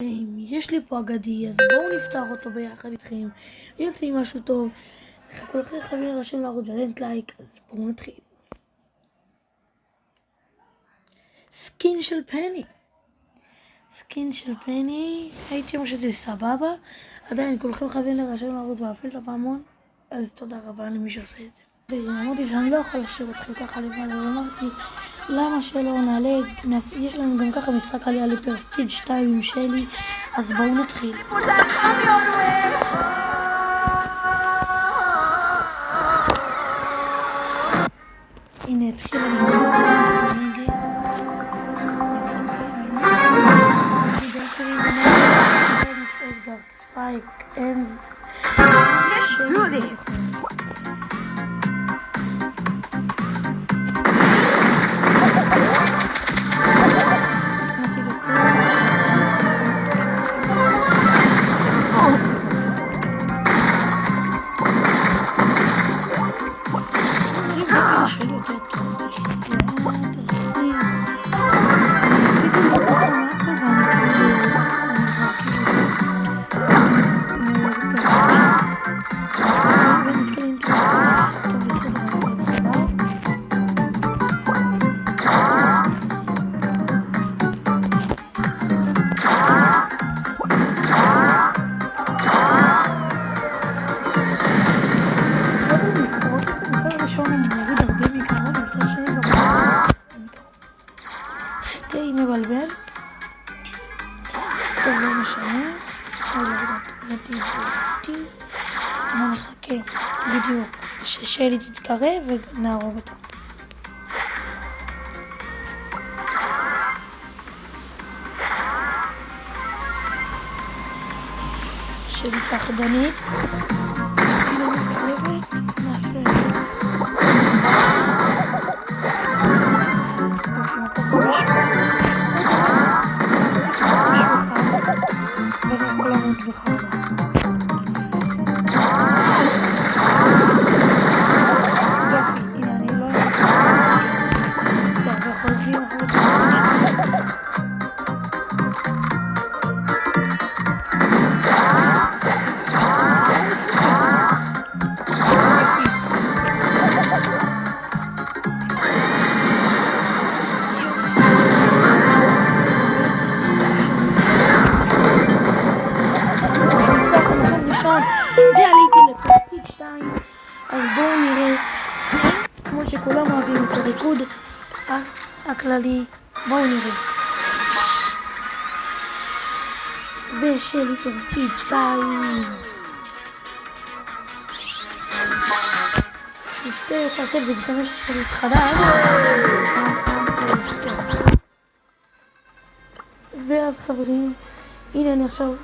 יש לי פה אגדי, אז בואו נפתח אותו ביחד איתכם. אם יוצא לי משהו טוב, כולכם חייבים להירשם לערוץ ולתת לייק, אז בואו נתחיל. סקין של פני. סקין של פני, הייתי אומר שזה סבבה. עדיין כולכם חייבים להירשם לערוץ ולהפעיל את הפעמון, אז תודה רבה למי שעושה את זה. ואמרתי שאני לא יכול להשאיר אתכם ככה לבד, אז אמרתי למה שלא נעלה, יש לנו גם ככה משחק עלייה לפרסטיג' 2 עם שלי, אז בואו נתחיל. הנה התחיל ספייק, אמז. Let's do this! מבלבל. טוב, לא משנה. אני נחכה בדיוק ששלי תתקרב ונערוב אותה. שלי פחדנית. ועליתי לפרסטיג' 2, אז בואו נראה כמו שכולם אוהבים את הריקוד הכללי. בואו נראה. ושלי פרסטיג' 2 שתי קרטל ומשתמש שלי חדש, ואז חברים, הנה אני עכשיו